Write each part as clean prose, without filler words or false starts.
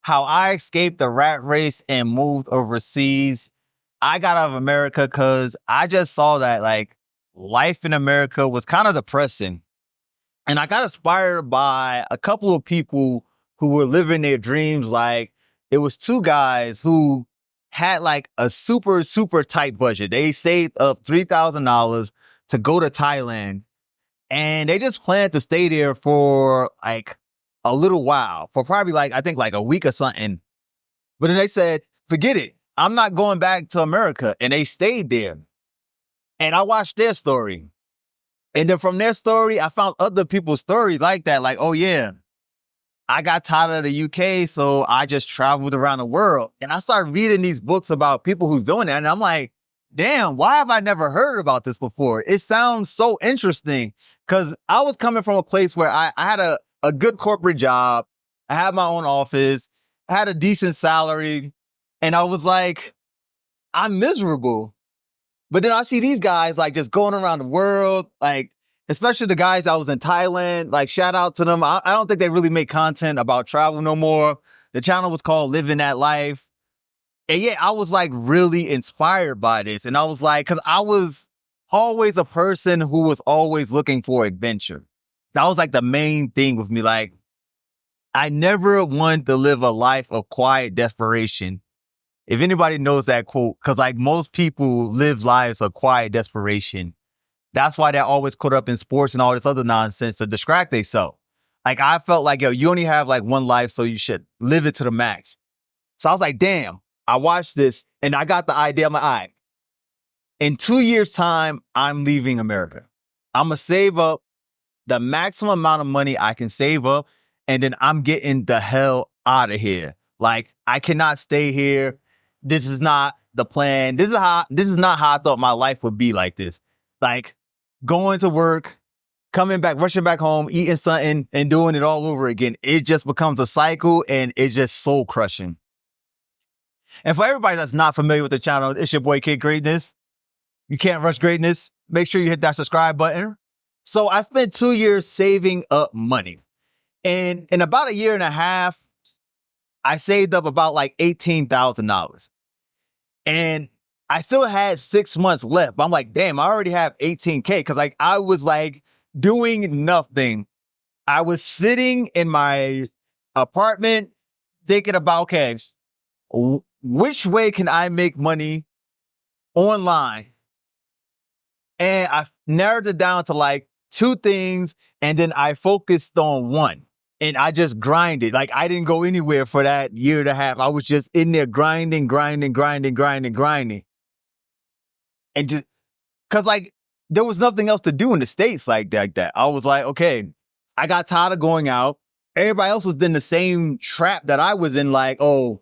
how I escaped the rat race and moved overseas. I got out of America because I just saw that like life in America was kind of depressing. And I got inspired by a couple of people who were living their dreams. Like it was two guys who had like a super, super tight budget. They saved up $3,000 to go to Thailand and they just planned to stay there for like a little while, for probably like, I think like a week or something. But then they said, forget it. I'm not going back to America. And they stayed there. And I watched their story. And then from their story, I found other people's stories like that. Like, oh yeah, I got tired of the UK, so I just traveled around the world. And I started reading these books about people who's doing that. And I'm like, damn, why have I never heard about this before? It sounds so interesting because I was coming from a place where I had a good corporate job. I had my own office. I had a decent salary. And I was like, I'm miserable. But then I see these guys like just going around the world, like, especially the guys that was in Thailand, like shout out to them. I don't think they really make content about travel no more. The channel was called Living That Life. And yeah, I was like really inspired by this. And I was like, cause I was always a person who was always looking for adventure. That was like the main thing with me. Like I never wanted to live a life of quiet desperation. If anybody knows that quote, because like most people live lives of quiet desperation. That's why they're always caught up in sports and all this other nonsense to distract themselves. Like I felt like, yo, you only have like one life, so you should live it to the max. So I was like, damn, I watched this and I got the idea. I'm like, all right, in 2 years' time, I'm leaving America. I'm going to save up the maximum amount of money I can save up, and then I'm getting the hell out of here. Like I cannot stay here. This is not the plan. This is not how I thought my life would be like this. Like going to work, coming back, rushing back home, eating something and doing it all over again. It just becomes a cycle and it's just soul crushing. And for everybody that's not familiar with the channel, it's your boy Kid Greatness. You can't rush greatness. Make sure you hit that subscribe button. So I spent 2 years saving up money. And in about a year and a half, I saved up about like $18,000. And I still had 6 months left. I'm like, damn, I already have 18K. Cause like I was like doing nothing. I was sitting in my apartment thinking about, okay, which way can I make money online? And I narrowed it down to like 2 things. And then I focused on one. And I just grinded. Like I didn't go anywhere for that year and a half. I was just in there grinding. And just, cause like there was nothing else to do in the States like that. I was like, okay, I got tired of going out. Everybody else was in the same trap that I was in. Like, oh,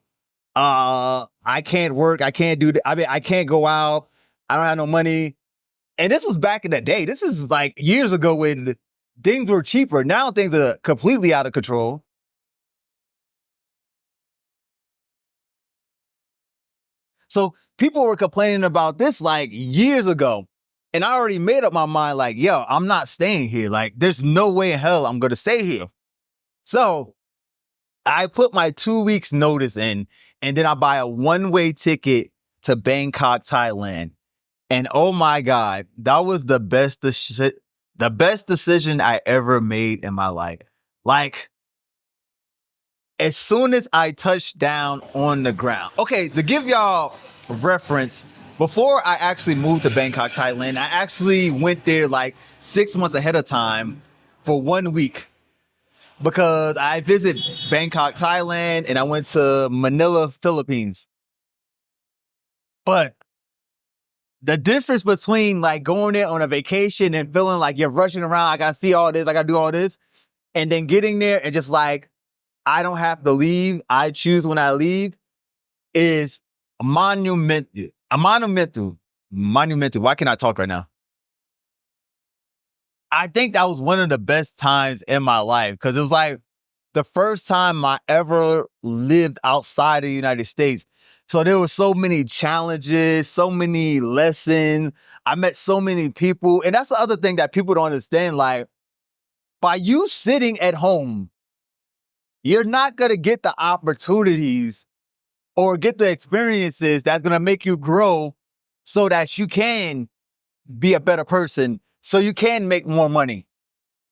I can't work. I can't do that. I mean, I can't go out. I don't have no money. And this was back in the day. This is like years ago when things were cheaper. Now things are completely out of control. So people were complaining about this like years ago. And I already made up my mind like, yo, I'm not staying here. Like there's no way in hell I'm going to stay here. So I put my 2 weeks notice in and then I buy a one-way ticket to Bangkok, Thailand. And oh my God, that was the best decision I ever made in my life. Like, as soon as I touched down on the ground. Okay, to give y'all reference, before I actually moved to Bangkok, Thailand, I actually went there like 6 months ahead of time for 1 week. Because I visited Bangkok, Thailand, and I went to Manila, Philippines. But the difference between like going there on a vacation and feeling like you're rushing around, I gotta see all this, I gotta do all this, and then getting there and just like, I don't have to leave, I choose when I leave, is monumental. Why can't I talk right now? I think that was one of the best times in my life because it was like the first time I ever lived outside of the United States. So there were so many challenges, so many lessons. I met so many people. And that's the other thing that people don't understand. Like, by you sitting at home, you're not going to get the opportunities or get the experiences that's going to make you grow so that you can be a better person, so you can make more money.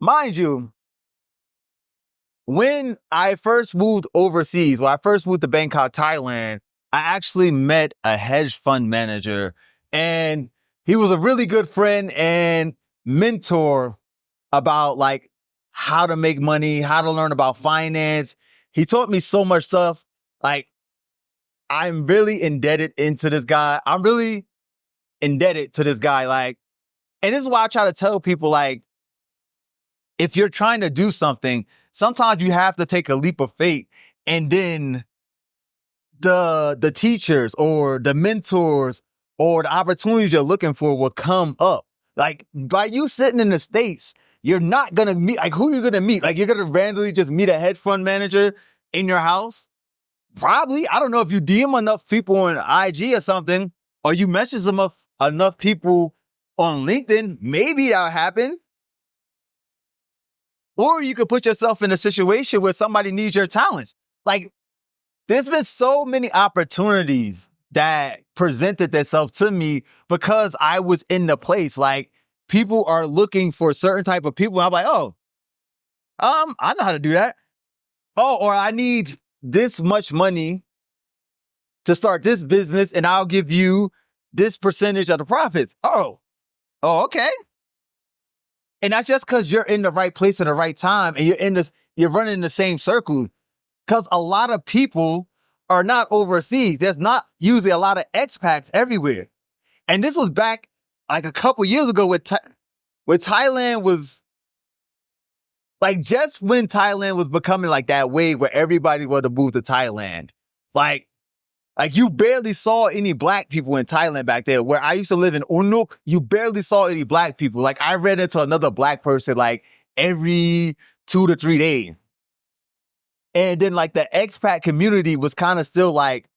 Mind you, when I first moved overseas, when I first moved to Bangkok, Thailand, I actually met a hedge fund manager, and he was a really good friend and mentor about like how to make money, how to learn about finance. He taught me so much stuff. Like, I'm really indebted into this guy. I'm really indebted to this guy. Like, and this is why I try to tell people, like, if you're trying to do something, sometimes you have to take a leap of faith, and then the teachers or the mentors or the opportunities you're looking for will come up. Like, by you sitting in the States, you're not going to meet, like, who you're going to meet? Like, you're going to randomly just meet a hedge fund manager in your house? Probably. I don't know if you DM enough people on IG or something, or you message them enough people on LinkedIn, maybe that'll happen. Or you could put yourself in a situation where somebody needs your talents. Like, there's been so many opportunities that presented themselves to me because I was in the place. Like, people are looking for certain type of people. And I'm like, oh, I know how to do that. Oh, or I need this much money to start this business, and I'll give you this percentage of the profits. Oh, okay. And that's just because you're in the right place at the right time, and you're running in the same circle. Because a lot of people are not overseas. There's not usually a lot of expats everywhere. And this was back like a couple years ago with Thailand was like, just when Thailand was becoming like that wave where everybody wanted to move to Thailand. Like you barely saw any black people in Thailand back there. Where I used to live in Unuk, you barely saw any black people. Like, I ran into another black person like every 2 to 3 days. And then like the expat community was kind of still like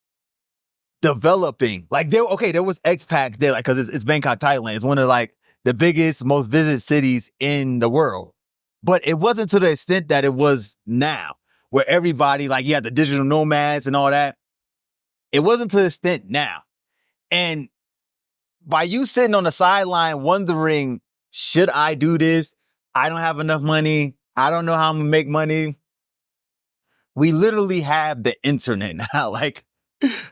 developing. Like, there was expats there, like, cause it's Bangkok, Thailand. It's one of like the biggest, most visited cities in the world. But it wasn't to the extent that it was now, where everybody, like, you had the digital nomads and all that. It wasn't to the extent now. And by you sitting on the sideline wondering, should I do this? I don't have enough money. I don't know how I'm gonna make money. We literally have the internet now. Like,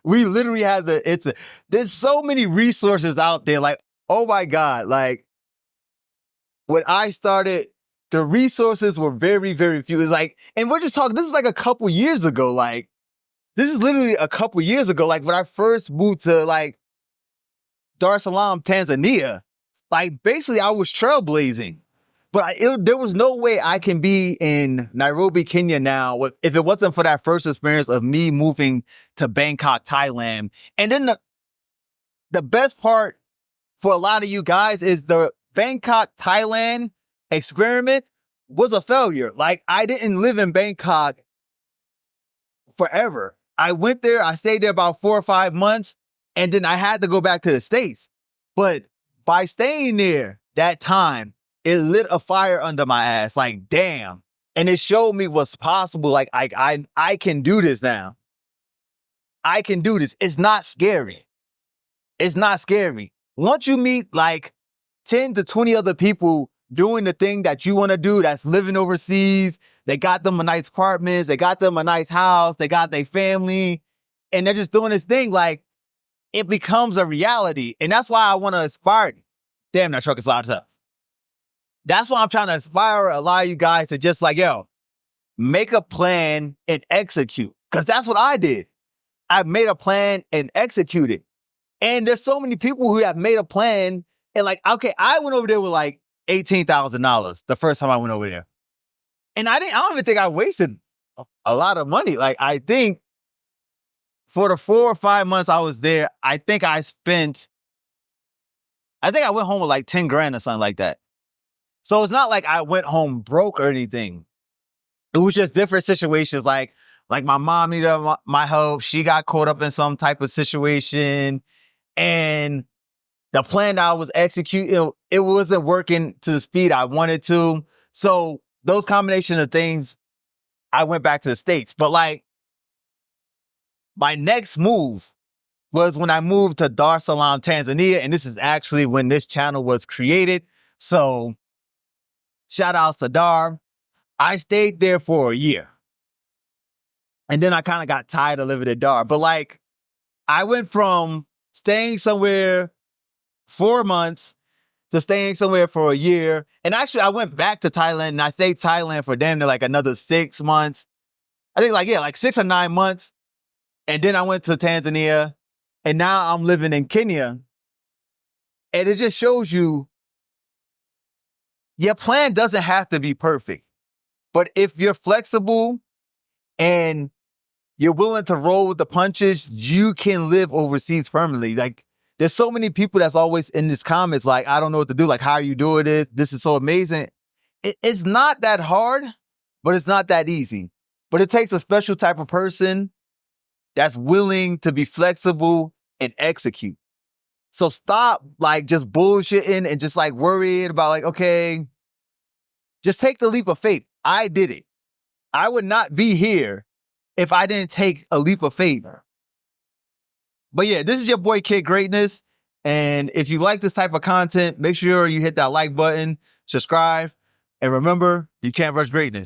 we literally have the internet. There's so many resources out there. Like, oh my God. Like, when I started, the resources were very, very few. It's like, and we're just talking, this is like a couple years ago. Like, this is literally a couple years ago. Like, when I first moved to like Dar es Salaam, Tanzania, like, basically I was trailblazing. But there was no way I can be in Nairobi, Kenya now if it wasn't for that first experience of me moving to Bangkok, Thailand. And then the best part for a lot of you guys is the Bangkok, Thailand experiment was a failure. Like, I didn't live in Bangkok forever. I went there, I stayed there about 4 or 5 months, and then I had to go back to the States. But by staying there that time, it lit a fire under my ass. Like, damn. And it showed me what's possible. Like, I can do this now. I can do this. It's not scary. It's not scary. Once you meet like 10 to 20 other people doing the thing that you want to do, that's living overseas, they got them a nice apartments, they got them a nice house, they got their family, and they're just doing this thing, like, it becomes a reality. And that's why I want to aspire. Damn, that truck is loud as hell. That's why I'm trying to inspire a lot of you guys to just like, yo, make a plan and execute. Because that's what I did. I made a plan and executed. And there's so many people who have made a plan and like, okay, I went over there with like $18,000 the first time I went over there. And I don't even think I wasted a lot of money. Like, I think for the 4 or 5 months I was there, I think I went home with like 10 grand or something like that. So it's not like I went home broke or anything. It was just different situations. Like my mom needed my help. She got caught up in some type of situation. And the plan that I was executing, it wasn't working to the speed I wanted to. So those combination of things I went back to the States. But like my next move was when I moved to Dar es Salaam, Tanzania. And this is actually when this channel was created. So shout out to Dar. I stayed there for a year. And then I kind of got tired of living in Dar. But like I went from staying somewhere 4 months to staying somewhere for a year. And actually, I went back to Thailand and I stayed Thailand for damn near like another 6 months. I think like 6 or 9 months. And then I went to Tanzania and now I'm living in Kenya. And it just shows you your plan doesn't have to be perfect. But if you're flexible and you're willing to roll with the punches, you can live overseas permanently. Like, there's so many people that's always in these comments like, I don't know what to do. Like, how are you doing this? This is so amazing. It's not that hard, but it's not that easy. But it takes a special type of person that's willing to be flexible and execute. So stop like just bullshitting and just like worried about like, okay, just take the leap of faith. I did it. I would not be here if I didn't take a leap of faith. But yeah, this is your boy Kid Greatness. And if you like this type of content, make sure you hit that like button, subscribe, and remember, you can't rush greatness.